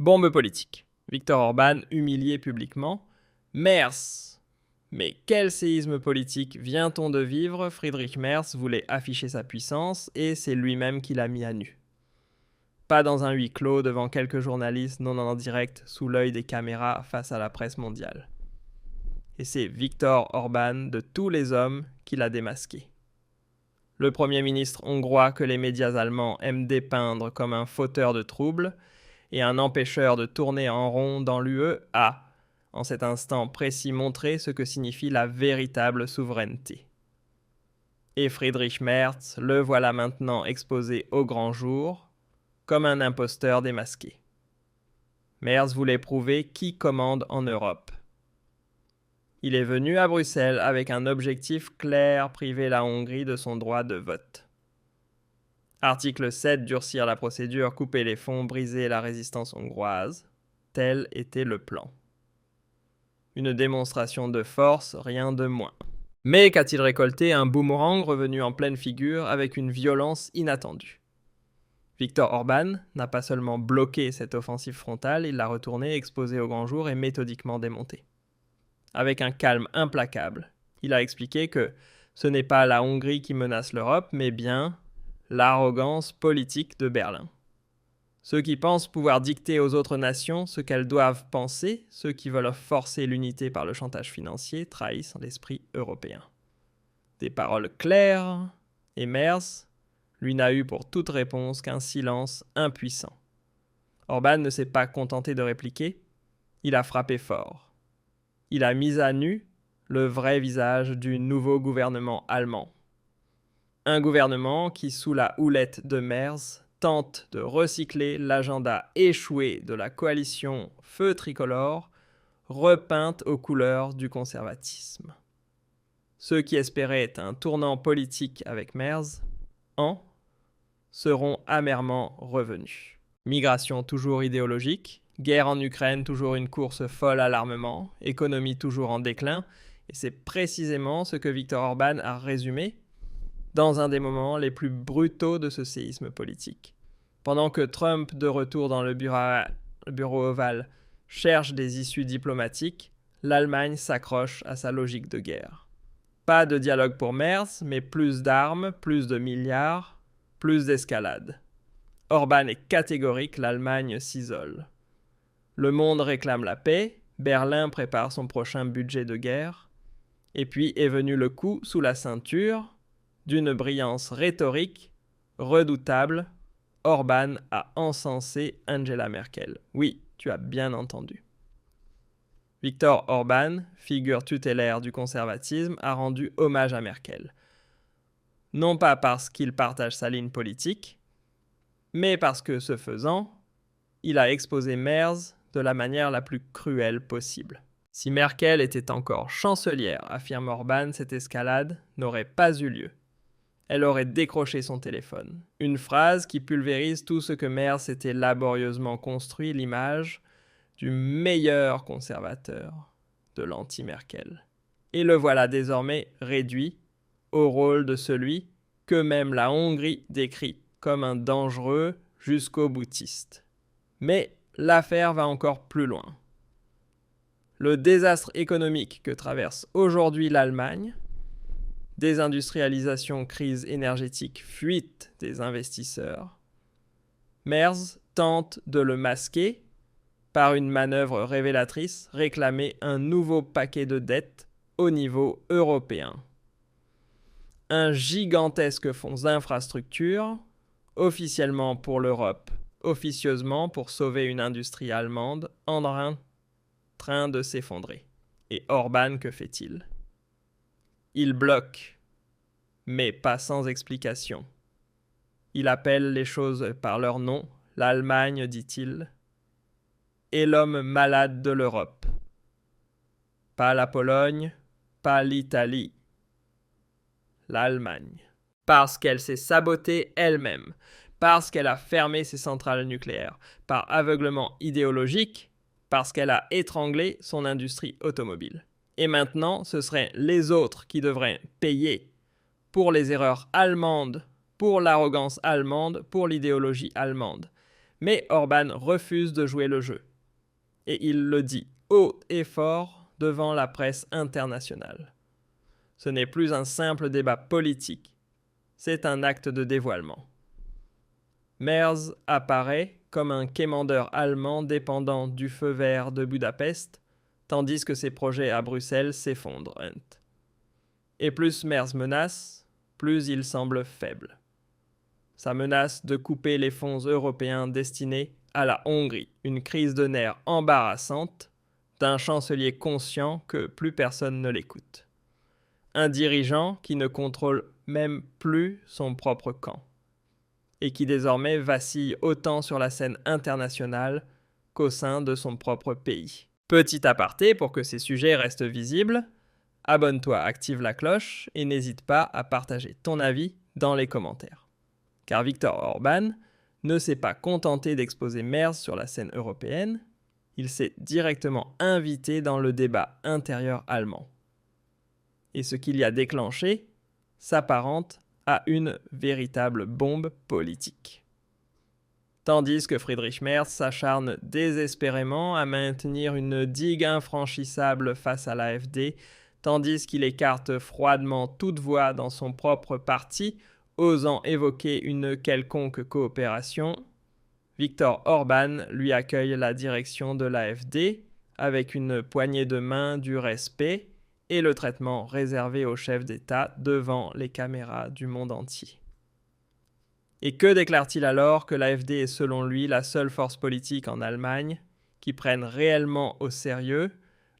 Bombe politique. Viktor Orban humilié publiquement. Merz. Mais quel séisme politique vient-on de vivre? Friedrich Merz voulait afficher sa puissance et c'est lui-même qui l'a mis à nu. Pas dans un huis clos devant quelques journalistes non en direct sous l'œil des caméras face à la presse mondiale. Et c'est Viktor Orban de tous les hommes qui l'a démasqué. Le Premier ministre hongrois que les médias allemands aiment dépeindre comme un fauteur de troubles et un empêcheur de tourner en rond dans l'UE a, en cet instant précis, montré ce que signifie la véritable souveraineté. Et Friedrich Merz, le voilà maintenant exposé au grand jour, comme un imposteur démasqué. Merz voulait prouver qui commande en Europe. Il est venu à Bruxelles avec un objectif clair, priver la Hongrie de son droit de vote. Article 7, durcir la procédure, couper les fonds, briser la résistance hongroise. Tel était le plan. Une démonstration de force, rien de moins. Mais qu'a-t-il récolté? Un boomerang revenu en pleine figure avec une violence inattendue. Viktor Orban n'a pas seulement bloqué cette offensive frontale, il l'a retournée, exposée au grand jour et méthodiquement démontée. Avec un calme implacable, il a expliqué que ce n'est pas la Hongrie qui menace l'Europe, mais bien l'arrogance politique de Berlin. Ceux qui pensent pouvoir dicter aux autres nations ce qu'elles doivent penser, ceux qui veulent forcer l'unité par le chantage financier, trahissent l'esprit européen. Des paroles claires, et Merz, lui n'a eu pour toute réponse qu'un silence impuissant. Orban ne s'est pas contenté de répliquer, il a frappé fort. Il a mis à nu le vrai visage du nouveau gouvernement allemand. Un gouvernement qui, sous la houlette de Merz, tente de recycler l'agenda échoué de la coalition Feu tricolore, repeinte aux couleurs du conservatisme. Ceux qui espéraient un tournant politique avec Merz seront amèrement revenus. Migration toujours idéologique, guerre en Ukraine toujours une course folle à l'armement, économie toujours en déclin, et c'est précisément ce que Viktor Orban a résumé dans un des moments les plus brutaux de ce séisme politique. Pendant que Trump, de retour dans le bureau ovale, cherche des issues diplomatiques, l'Allemagne s'accroche à sa logique de guerre. Pas de dialogue pour Merz, mais plus d'armes, plus de milliards, plus d'escalade. Orban est catégorique, l'Allemagne s'isole. Le monde réclame la paix, Berlin prépare son prochain budget de guerre, et puis est venu le coup sous la ceinture d'une brillance rhétorique redoutable. Orban a encensé Angela Merkel. Oui, tu as bien entendu. Viktor Orban, figure tutélaire du conservatisme, a rendu hommage à Merkel. Non pas parce qu'il partage sa ligne politique, mais parce que, ce faisant, il a exposé Merz de la manière la plus cruelle possible. Si Merkel était encore chancelière, affirme Orban, cette escalade n'aurait pas eu lieu. Elle aurait décroché son téléphone. Une phrase qui pulvérise tout ce que Merz s'était laborieusement construit, l'image du meilleur conservateur de l'anti-Merkel. Et le voilà désormais réduit au rôle de celui que même la Hongrie décrit comme un dangereux jusqu'au boutiste. Mais l'affaire va encore plus loin. Le désastre économique que traverse aujourd'hui l'Allemagne, désindustrialisation, crise énergétique, fuite des investisseurs, Merz tente de le masquer par une manœuvre révélatrice, réclamer un nouveau paquet de dettes au niveau européen. Un gigantesque fonds d'infrastructure, officiellement pour l'Europe, officieusement pour sauver une industrie allemande en train de s'effondrer. Et Orban, que fait-il? Il bloque, mais pas sans explication. Il appelle les choses par leur nom. L'Allemagne, dit-il, est l'homme malade de l'Europe. Pas la Pologne, pas l'Italie. L'Allemagne. Parce qu'elle s'est sabotée elle-même, parce qu'elle a fermé ses centrales nucléaires, par aveuglement idéologique, parce qu'elle a étranglé son industrie automobile. Et maintenant, ce seraient les autres qui devraient payer pour les erreurs allemandes, pour l'arrogance allemande, pour l'idéologie allemande. Mais Orban refuse de jouer le jeu. Et il le dit haut et fort devant la presse internationale. Ce n'est plus un simple débat politique, c'est un acte de dévoilement. Merz apparaît comme un quémandeur allemand dépendant du feu vert de Budapest, tandis que ses projets à Bruxelles s'effondrent. Et plus Merz menace, plus il semble faible. Sa menace de couper les fonds européens destinés à la Hongrie, une crise de nerfs embarrassante d'un chancelier conscient que plus personne ne l'écoute. Un dirigeant qui ne contrôle même plus son propre camp et qui désormais vacille autant sur la scène internationale qu'au sein de son propre pays. Petit aparté pour que ces sujets restent visibles, abonne-toi, active la cloche et n'hésite pas à partager ton avis dans les commentaires. Car Viktor Orban ne s'est pas contenté d'exposer Merz sur la scène européenne, il s'est directement invité dans le débat intérieur allemand. Et ce qu'il y a déclenché s'apparente à une véritable bombe politique. Tandis que Friedrich Merz s'acharne désespérément à maintenir une digue infranchissable face à l'AfD, tandis qu'il écarte froidement toute voix dans son propre parti, osant évoquer une quelconque coopération, Viktor Orban lui accueille la direction de l'AfD avec une poignée de main du respect et le traitement réservé aux chefs d'État devant les caméras du monde entier. Et que déclare-t-il alors que l'AfD est selon lui la seule force politique en Allemagne qui prenne réellement au sérieux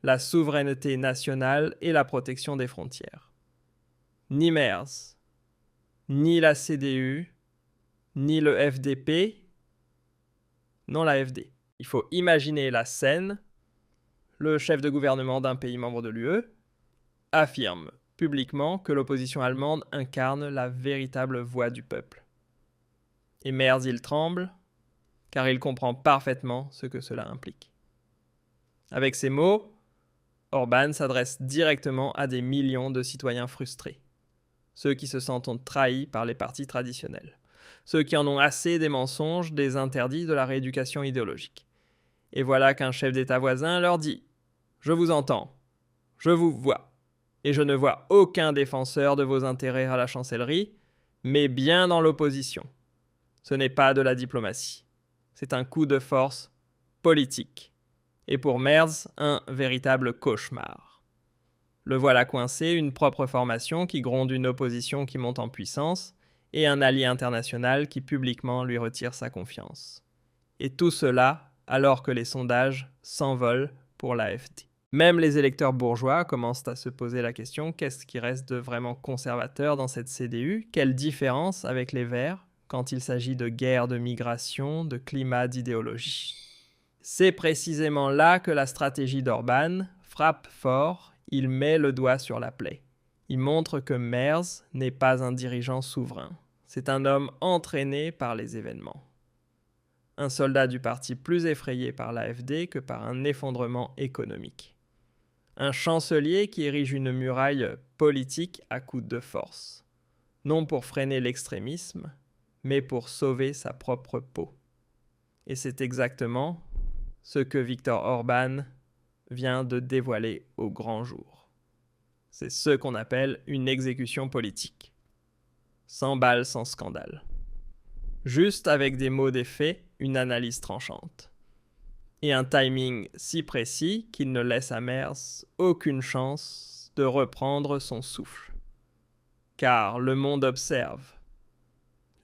la souveraineté nationale et la protection des frontières? Ni Merz, ni la CDU, ni le FDP, non l'AfD. Il faut imaginer la scène. Le chef de gouvernement d'un pays membre de l'UE affirme publiquement que l'opposition allemande incarne la véritable voix du peuple. Et Merz, il tremble, car il comprend parfaitement ce que cela implique. Avec ces mots, Orban s'adresse directement à des millions de citoyens frustrés, ceux qui se sentent trahis par les partis traditionnels, ceux qui en ont assez des mensonges, des interdits, de la rééducation idéologique. Et voilà qu'un chef d'État voisin leur dit « Je vous entends, je vous vois, et je ne vois aucun défenseur de vos intérêts à la chancellerie, mais bien dans l'opposition. Ce n'est pas de la diplomatie, c'est un coup de force politique. Et pour Merz, un véritable cauchemar. Le voilà coincé, une propre formation qui gronde une opposition qui monte en puissance, et un allié international qui publiquement lui retire sa confiance. Et tout cela alors que les sondages s'envolent pour l'AfD. Même les électeurs bourgeois commencent à se poser la question, qu'est-ce qui reste de vraiment conservateur dans cette CDU? Quelle différence avec les Verts quand il s'agit de guerre de migration, de climat, d'idéologie? C'est précisément là que la stratégie d'Orban frappe fort, il met le doigt sur la plaie. Il montre que Merz n'est pas un dirigeant souverain. C'est un homme entraîné par les événements. Un soldat du parti plus effrayé par l'AfD que par un effondrement économique. Un chancelier qui érige une muraille politique à coups de force. Non pour freiner l'extrémisme, mais pour sauver sa propre peau. Et c'est exactement ce que Viktor Orban vient de dévoiler au grand jour. C'est ce qu'on appelle une exécution politique. Sans balle, sans scandale. Juste avec des mots des faits, une analyse tranchante. Et un timing si précis qu'il ne laisse à Merz aucune chance de reprendre son souffle. Car le monde observe.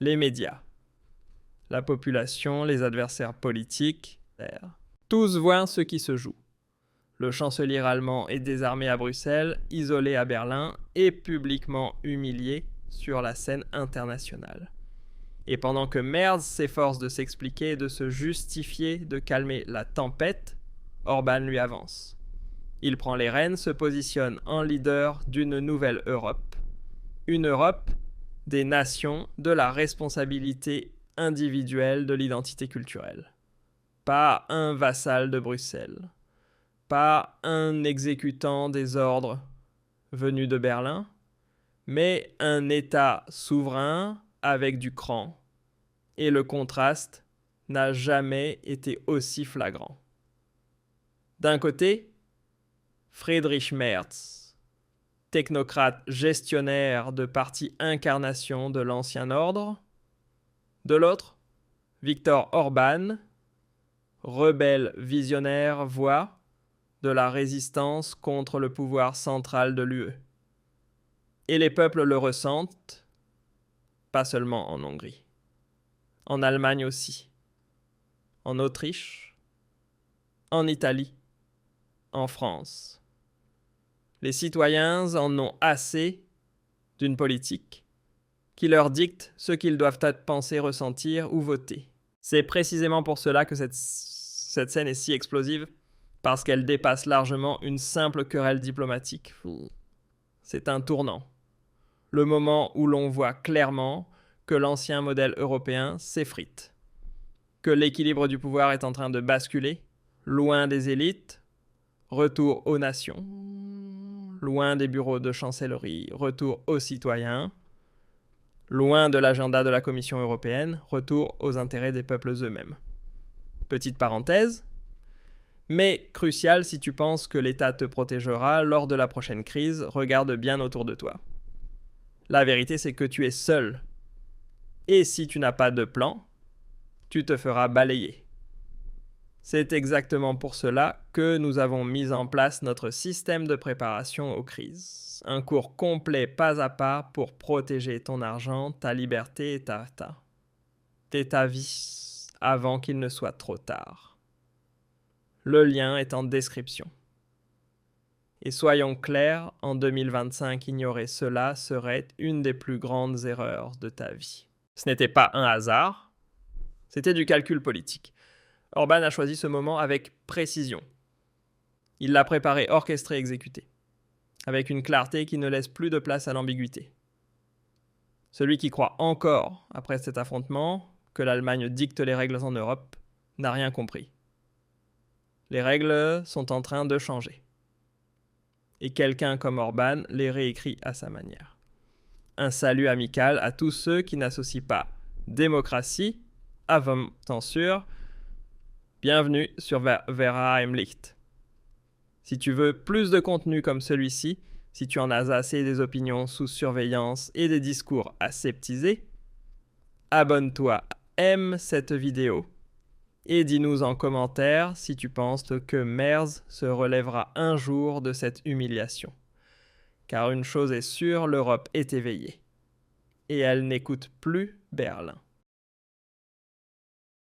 Les médias, la population, les adversaires politiques, tous voient ce qui se joue. Le chancelier allemand est désarmé à Bruxelles, isolé à Berlin et publiquement humilié sur la scène internationale. Et pendant que Merz s'efforce de s'expliquer, de se justifier, de calmer la tempête, Orban lui avance. Il prend les rênes, se positionne en leader d'une nouvelle Europe. Une Europe des nations, de la responsabilité individuelle de l'identité culturelle. Pas un vassal de Bruxelles. Pas un exécutant des ordres venus de Berlin, mais un État souverain avec du cran. Et le contraste n'a jamais été aussi flagrant. D'un côté, Friedrich Merz, technocrate gestionnaire de parti incarnation de l'ancien ordre. De l'autre, Viktor Orban, rebelle visionnaire voix de la résistance contre le pouvoir central de l'UE. Et les peuples le ressentent, pas seulement en Hongrie, en Allemagne aussi, en Autriche, en Italie, en France. Les citoyens en ont assez d'une politique qui leur dicte ce qu'ils doivent penser, ressentir ou voter. C'est précisément pour cela que cette scène est si explosive, parce qu'elle dépasse largement une simple querelle diplomatique. C'est un tournant. Le moment où l'on voit clairement que l'ancien modèle européen s'effrite, que l'équilibre du pouvoir est en train de basculer, loin des élites, retour aux nations, loin des bureaux de chancellerie, retour aux citoyens, loin de l'agenda de la Commission européenne, retour aux intérêts des peuples eux-mêmes. Petite parenthèse, mais crucial si tu penses que l'État te protégera lors de la prochaine crise, regarde bien autour de toi. La vérité, c'est que tu es seul. Et si tu n'as pas de plan, tu te feras balayer. C'est exactement pour cela que nous avons mis en place notre système de préparation aux crises. Un cours complet pas à pas pour protéger ton argent, ta liberté et ta vie avant qu'il ne soit trop tard. Le lien est en description. Et soyons clairs, en 2025, ignorer cela serait une des plus grandes erreurs de ta vie. Ce n'était pas un hasard, c'était du calcul politique. Orban a choisi ce moment avec précision. Il l'a préparé, orchestré, exécuté, avec une clarté qui ne laisse plus de place à l'ambiguïté. Celui qui croit encore, après cet affrontement, que l'Allemagne dicte les règles en Europe, n'a rien compris. Les règles sont en train de changer. Et quelqu'un comme Orban les réécrit à sa manière. Un salut amical à tous ceux qui n'associent pas démocratie à censure. Bienvenue sur Vera im Licht. Si tu veux plus de contenu comme celui-ci, si tu en as assez des opinions sous surveillance et des discours aseptisés, abonne-toi, aime cette vidéo et dis-nous en commentaire si tu penses que Merz se relèvera un jour de cette humiliation. Car une chose est sûre, l'Europe est éveillée et elle n'écoute plus Berlin.